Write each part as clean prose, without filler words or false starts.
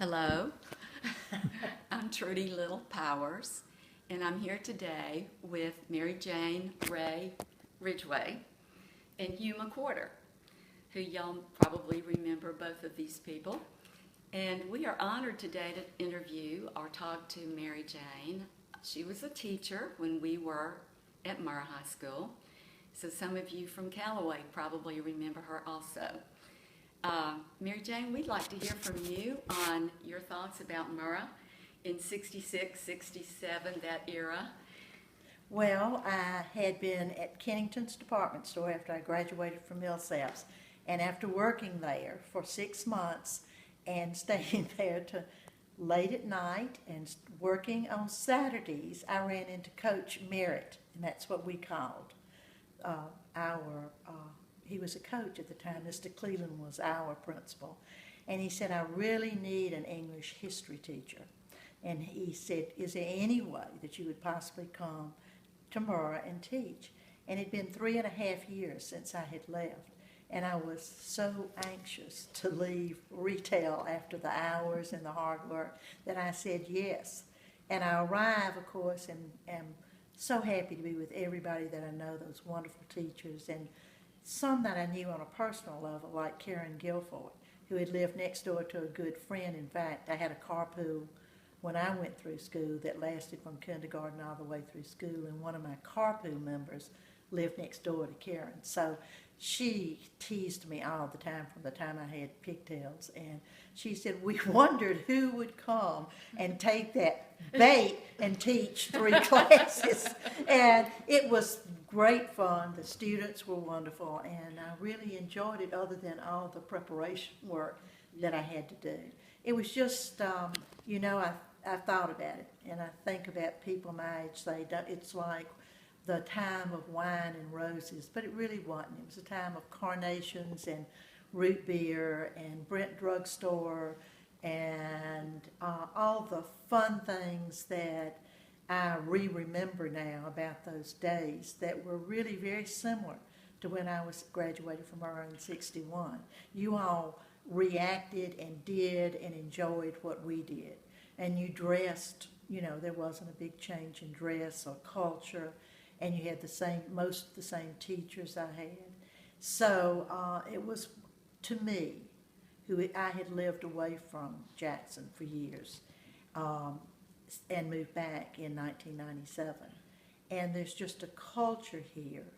Hello, I'm Trudy Little Powers, and I'm here today with Mary Jane Ray Ridgway and Hugh McWhorter, who y'all probably remember both of these people. And we are honored today to interview or talk to Mary Jane. She was a teacher when we were at Murrah High School, so some of you from Callaway probably remember her also. Mary Jane, we'd like to hear from you on your thoughts about Murrah in 66, 67, that era. Well, I had been at Kennington's department store after I graduated from Millsaps, and after working there for 6 months and staying there to late at night and working on Saturdays, I ran into Coach Merritt, and that's what we called he was a coach at the time. Mr. Cleveland was our principal. And he said, I really need an English history teacher. And he said, is there any way that you would possibly come to Murrah and teach? And it had been 3.5 years since I had left. And I was so anxious to leave retail after the hours and the hard work that I said yes. And I arrive, of course, and am so happy to be with everybody that I know, those wonderful teachers, and some that I knew on a personal level, like Karen Guilford, who had lived next door to a good friend. In fact, I had a carpool when I went through school that lasted from kindergarten all the way through school, and one of my carpool members lived next door to Karen. So she teased me all the time from the time I had pigtails, and she said, we wondered who would come and take that bait and teach 3 classes. And it was great fun. The students were wonderful, and I really enjoyed it other than all the preparation work that I had to do. It was just, I thought about it, and I think about people my age, it's like the time of wine and roses, but it really wasn't. It was a time of carnations and root beer and Brent drugstore and all the fun things that I remember now about those days that were really very similar to when I was graduated from Murrah in 61. You all reacted and did and enjoyed what we did. And you dressed, there wasn't a big change in dress or culture, and you had most of the same teachers I had. So it was, to me, I had lived away from Jackson for years, and moved back in 1997. And there's just a culture here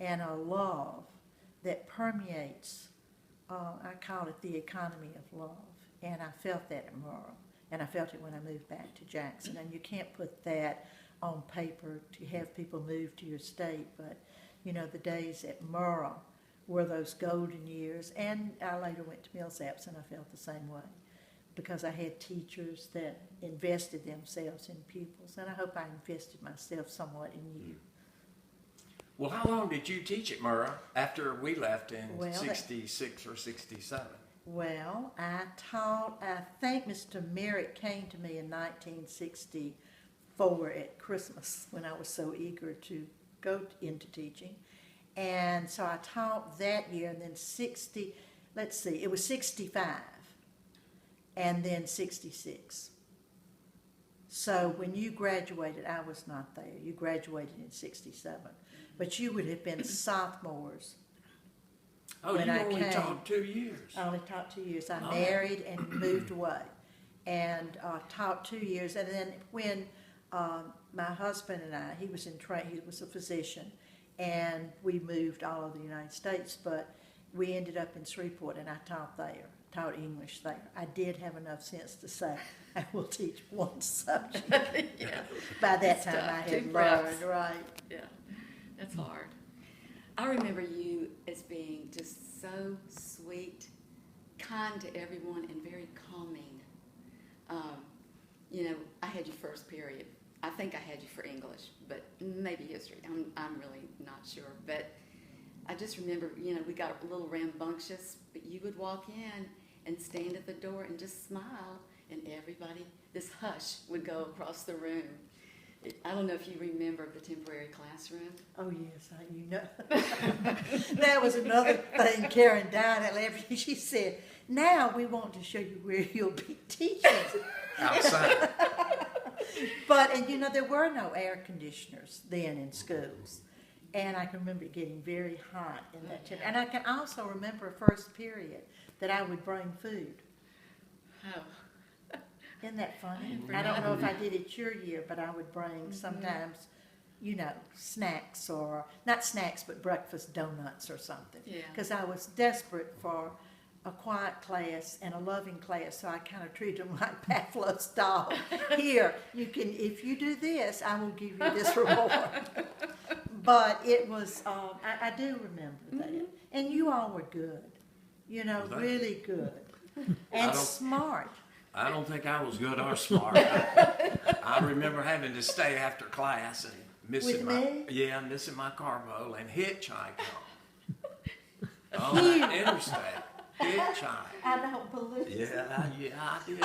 and a love that permeates, I call it the economy of love. And I felt that at Murrah, and I felt it when I moved back to Jackson. And you can't put that on paper to have people move to your state, but the days at Murrah were those golden years. And I later went to Millsaps, and I felt the same way, because I had teachers that invested themselves in pupils, and I hope I invested myself somewhat in you. Well, how long did you teach at Murrah after we left in 66 or 67? Well, I think Mr. Merritt came to me in 1964 at Christmas when I was so eager to go into teaching. And so I taught that year, and then it was 65. And then 66. So when you graduated, I was not there. You graduated in 67. But you would have been sophomores. Oh, you only taught 2 years. I only taught 2 years. I married and moved away and taught 2 years. And then when my husband and I, he was a physician, and we moved all over the United States, but we ended up in Shreveport, and I taught English there. I did have enough sense to say I will teach one subject. Yeah. By that time I had learned, right. Yeah, that's hard. I remember you as being just so sweet, kind to everyone, and very calming. I had you first period. I think I had you for English, but maybe history. I'm really not sure. But I just remember, we got a little rambunctious, but you would walk in and stand at the door and just smile, and everybody, this hush would go across the room. I don't know if you remember the temporary classroom. Oh, yes, you know. That was another thing Karen died at after she said, now we want to show you where you'll be teaching. Outside. And you know, there were no air conditioners then in schools. And I can remember it getting very hot in that temp. And I can also remember a first period that I would bring food. Oh. Isn't that funny? I don't know if I did it your year, but I would bring sometimes, you know, snacks, or not snacks, but breakfast donuts or something. Yeah. Because I was desperate for a quiet class and a loving class, so I kind of treated them like Pavlov's dog. Here, you can, if you do this, I will give you this reward. But it was, I do remember that. And you all were good, you know, really good. And smart. I don't think I was good or smart. I remember having to stay after class and missing missing my carbo and hitchhike home. On the interstate. Hitchhike. I don't believe it. Yeah, I did.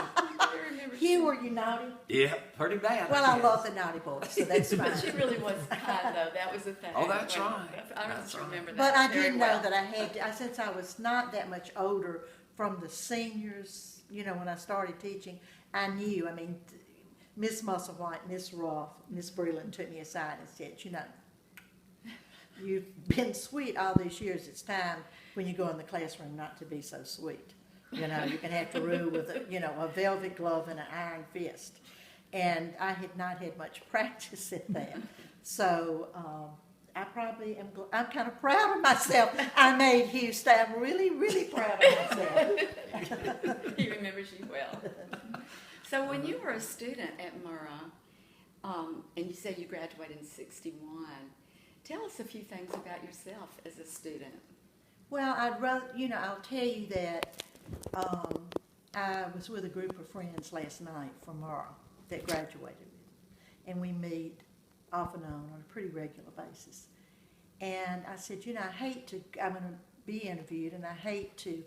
Hugh, were you naughty? Yeah, pretty bad. Well, I love the naughty boys, so that's fine. But she really was kind, though. That was the thing. Oh, that's right. I That's right. remember that. But I very did well. know that I had to, since I was not that much older from the seniors, you know, when I started teaching, I knew, I mean, Miss Musselwhite, Miss Roth, Miss Breland took me aside and said, you know, you've been sweet all these years. It's time when you go in the classroom not to be so sweet. You know, you're going to have to rule with, a velvet glove and an iron fist. And I had not had much practice at that. So I probably am, I'm kind of proud of myself. I made Hugh stay. I'm really, really proud of myself. He remembers you well. So when you were a student at Murrah, and you said you graduated in '61, tell us a few things about yourself as a student. Well, I'd rather, I'll tell you that I was with a group of friends last night from Murrah that graduated, and we meet off and on a pretty regular basis. And I said, I hate to, I'm going to be interviewed, and I hate to,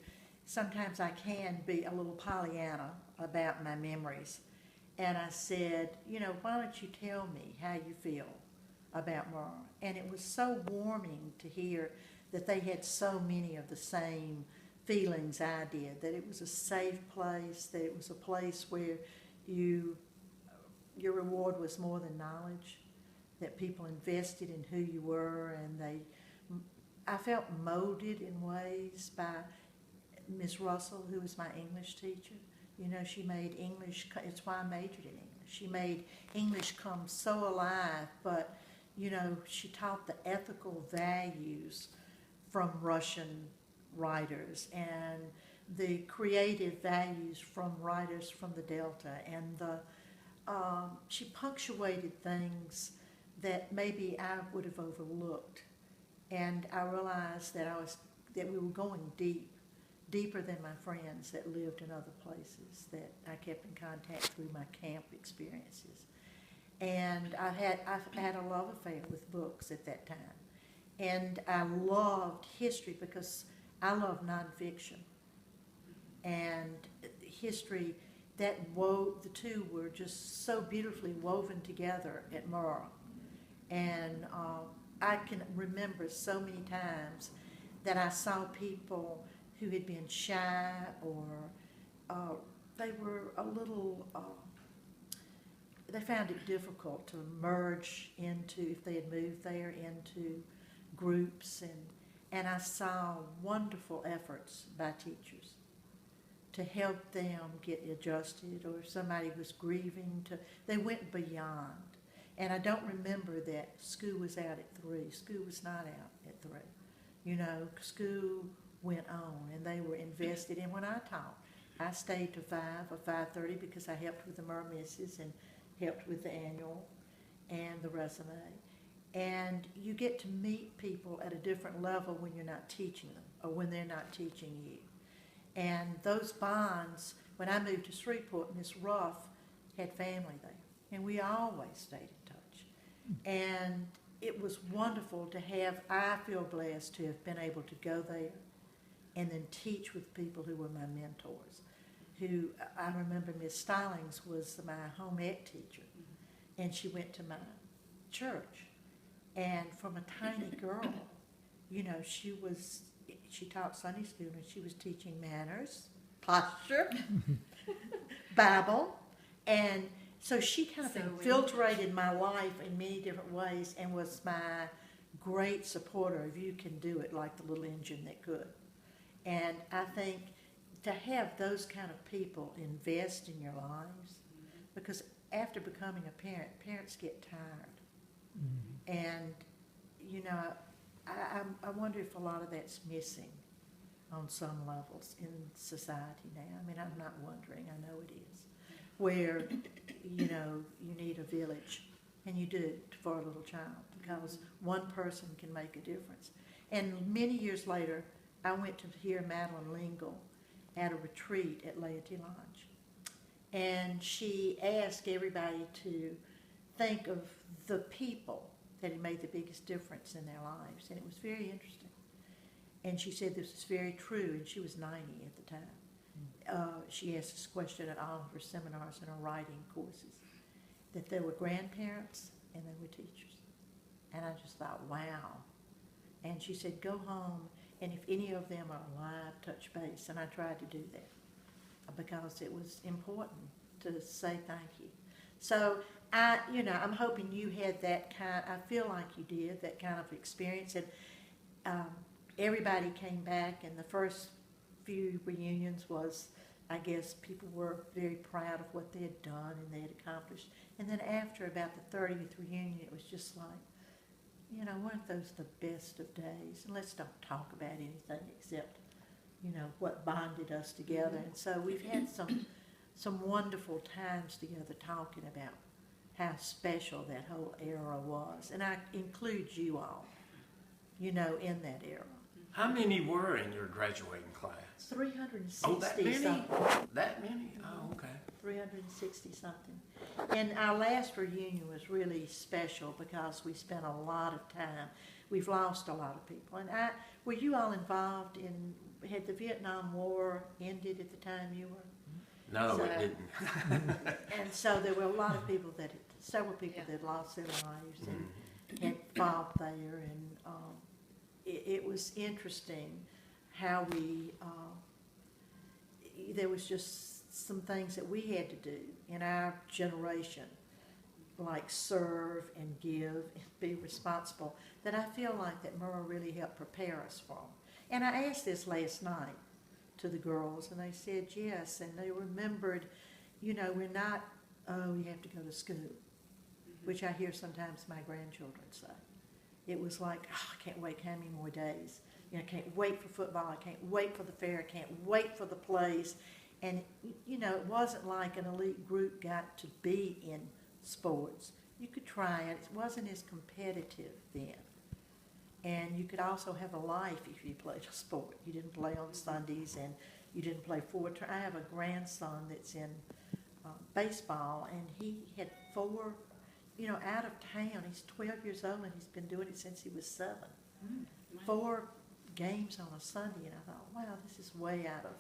sometimes I can be a little Pollyanna about my memories. And I said, why don't you tell me how you feel about Murrah? And it was so warming to hear that they had so many of the same feelings I did, that it was a safe place, that it was a place where your reward was more than knowledge, that people invested in who you were, and I felt molded in ways by Miss Russell, who was my English teacher. She made English, it's why I majored in English. She made English come so alive, but, she taught the ethical values from Russian writers and the creative values from writers from the Delta, and she punctuated things that maybe I would have overlooked, and I realized that we were going deeper than my friends that lived in other places that I kept in contact through my camp experiences. And I've had a love affair with books at that time. And I loved history because I love nonfiction. And history, the two were just so beautifully woven together at Murrah. And I can remember so many times that I saw people who had been shy, or they were a little, they found it difficult to merge into, if they had moved there, into groups. And I saw wonderful efforts by teachers to help them get adjusted, or if somebody was grieving, they went beyond. And I don't remember that school was out at 3. School was not out at 3. School went on, and they were invested in. When I taught, I stayed to 5 or 5:30 because I helped with the Murrah Misses and helped with the annual and the resume. And you get to meet people at a different level when you're not teaching them, or when they're not teaching you. And those bonds, when I moved to Shreveport, Miss Ruff had family there, and we always stayed in touch. And it was wonderful to have, I feel blessed to have been able to go there and then teach with people who were my mentors. I remember Miss Stallings was my home ec teacher, and she went to my church. And from a tiny girl, you know, she taught Sunday school, and she was teaching manners, posture, Bible, and so she kind of infiltrated my life in many different ways and was my great supporter of you can do it, like the little engine that could. And I think to have those kind of people invest in your lives, because after becoming a parent, parents get tired. Mm-hmm. And, you know, I wonder if a lot of that's missing on some levels in society now. I mean, I'm not wondering, I know it is, where, you know, you need a village, and you do for a little child, because one person can make a difference. And many years later, I went to hear Madeline Lingle at a retreat at Laity Lodge. And she asked everybody to think of the people that had made the biggest difference in their lives. And it was very interesting. And she said this was very true, and she was 90 at the time. She asked this question at all of her seminars and her writing courses, that there were grandparents and there were teachers. And I just thought, wow. And she said, go home, and if any of them are alive, touch base. And I tried to do that because it was important to say thank you. So I'm hoping you had that kind, I feel like you did, that kind of experience. And everybody came back, and the first few reunions was, I guess, people were very proud of what they had done and they had accomplished. And then after about the 30th reunion, it was just like, you know, weren't those the best of days? And let's don't talk about anything except, you know, what bonded us together. And so we've had some wonderful times together talking about how special that whole era was. And I include you all, you know, in that era. How many were in your graduating class? 360 Oh, that many? something. That many? Oh, okay. 360 something. And our last reunion was really special because we spent a lot of time. We've lost a lot of people. And were you all involved in, had the Vietnam War ended at the time you were? No, it didn't. And so there were a lot of people several people that lost their lives and had fought there. And it was interesting how there was just some things that we had to do in our generation, like serve and give and be responsible, that I feel like that Murrah really helped prepare us for. And I asked this last night to the girls, and they said yes, and they remembered, you know, we're not, oh, you have to go to school, which I hear sometimes my grandchildren say. It was like, oh, I can't wait how many more days. You know, I can't wait for football. I can't wait for the fair. I can't wait for the plays. And, you know, it wasn't like an elite group got to be in sports. You could try it. It wasn't as competitive then. And you could also have a life if you played a sport. You didn't play on Sundays, and you didn't play I have a grandson that's in baseball, and he had 4, you know, out of town. He's 12 years old, and he's been doing it since he was 7. 4 games on a Sunday, and I thought, wow, this is way out of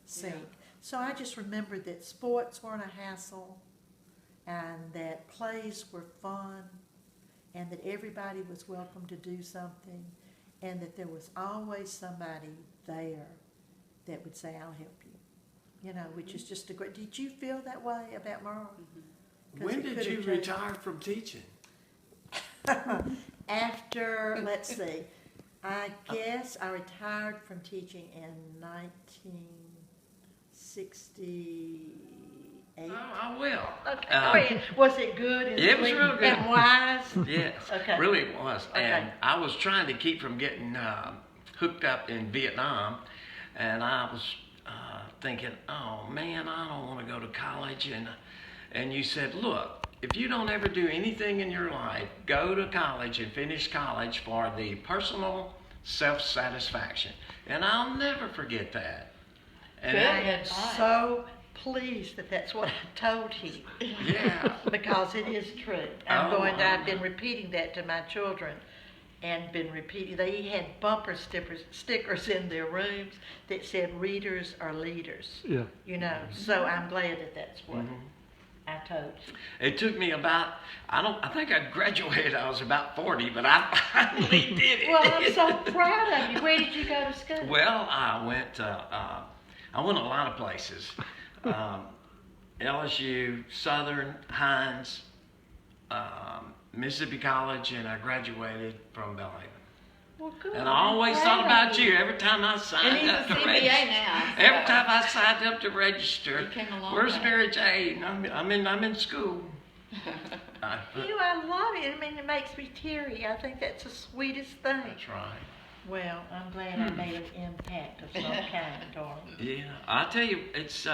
sync. Yeah. So I just remembered that sports weren't a hassle, and that plays were fun, and that everybody was welcome to do something, and that there was always somebody there that would say, I'll help you. You know, which is just a great, did you feel that way about Murrah? When did you retire from teaching? After, let's see, I guess I retired from teaching in 1968. Oh, I will. Okay. Was it good? And it was real good. And wise? Yes, okay. Really it was. Okay. And I was trying to keep from getting hooked up in Vietnam, and I was thinking, oh man, I don't want to go to college. And you said, look, if you don't ever do anything in your life, go to college and finish college for the personal self-satisfaction. And I'll never forget that. And I am so pleased that that's what I told him. Yeah. Because it is true. I've been repeating that to my children, and been repeating. They had bumper stickers in their rooms that said, readers are leaders. Yeah. You know, so I'm glad that that's what I told you. It took me about, I think I graduated, I was about 40, but I finally did it. Well, I'm so proud of you. Where did you go to school? Well, I went a lot of places. LSU, Southern, Hines, Mississippi College, and I graduated from Belhaven. Well, good. And I always thought about you every time I signed up to CBA register. now. So Every time I signed up to register, You came a long where's way. Mary Jane? I'm in school. Hugh, I love it. I mean, it makes me teary. I think that's the sweetest thing. That's right. Well, I'm glad I made an impact of some kind, darling. Yeah, I tell you, it's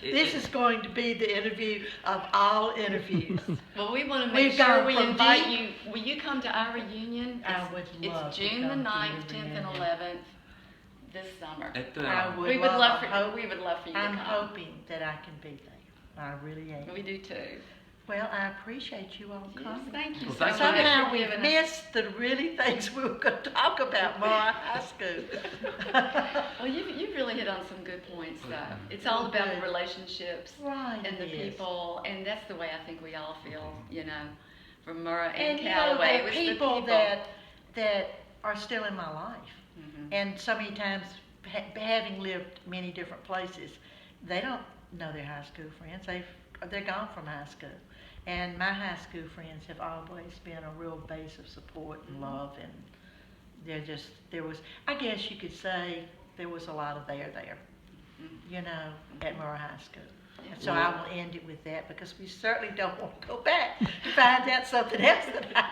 This is going to be the interview of all interviews. Well, we want to We've make sure gone we from invite deep- you. Will you come to our reunion? I would love It's to June the come to 9th, your 10th, and reunion. 11th this summer. at the. I would We would love, love I for hope- we would love for you to I'm come. hoping that I can be there. I really am. We do too. Well, I appreciate you all Yes, coming. thank you Well, so thank much. you. Somehow for we giving us- missed the really things we were going to talk about Murrah High School. Well, you really hit on some good points, though. It's all about the relationships Right, and the it is. people, and that's the way I think we all feel, you know, from Murrah And and you know, Callaway. there It are was people the people. that are still in my life. Mhm. And so many times, having lived many different places, they don't know their high school friends. They're gone from high school. And my high school friends have always been a real base of support and love, and there was, I guess you could say, there was a lot of there, you know, at Murrah High School. And so I will end it with that, because we certainly don't want to go back to find out something else that I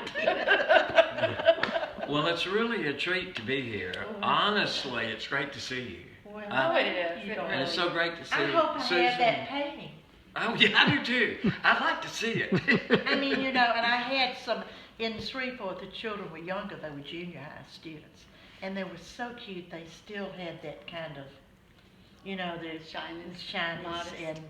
did. Well, it's really a treat to be here. Honestly, it's great to see you. Well, Oh, it is. you It don't- And it's so great to see I hope I Susan. had that painting. Oh, yeah, I do too. I'd like to see it. I mean, you know, and I had some, in Shreveport, the children were younger, they were junior high students. And they were so cute, they still had that kind of, you know, the shyness. modest. And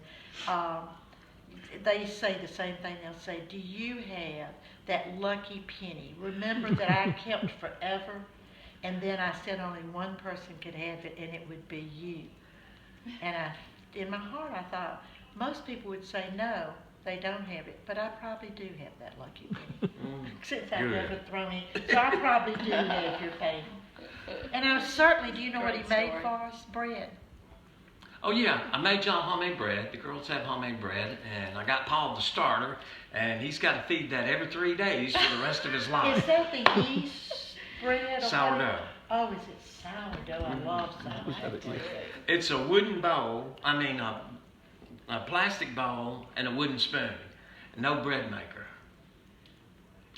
they say the same thing, they'll say, do you have that lucky penny? Remember that I kept forever? And then I said only one person could have it, and it would be you. And in my heart, I thought, most people would say no, they don't have it, but I probably do have that lucky penny. Since I've Good. never thrown it, so I probably do have your painting. And I certainly, do you know what he Great made story. for us? Bread. Oh, yeah, I made y'all homemade bread. The girls have homemade bread. And I got Paul the starter, and he's got to feed that every 3 days for the rest of his Is life. that the yeast bread? Or Sourdough. whatever? Oh, is it sourdough? I love sourdough. It's a wooden bowl, a plastic bowl and a wooden spoon. No bread maker.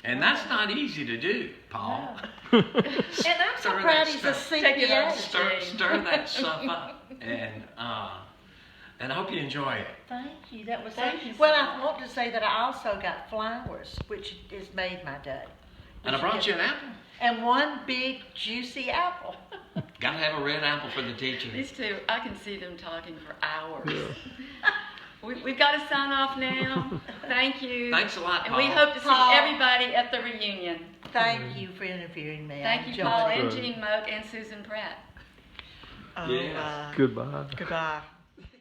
And that's not easy to do, Paul. And I'm so Stir proud that he's a stuff. Take it out. CPA. Stir that stuff up. And I hope you enjoy it. Thank you. That was Thank you so well. much. I want to say that I also got flowers, which has made my day. And I brought you an apple. And one big juicy apple. Gotta have a red apple for the teacher. These two, I can see them talking for hours. We've got to sign off now. Thank you. Thanks a lot, And we Paul. hope to see Paul. everybody at the reunion. Thank you for interviewing me. I Thank you, enjoyed Paul, it. and Jean Moak, and Susan Pratt. Oh, Yes. Goodbye. goodbye.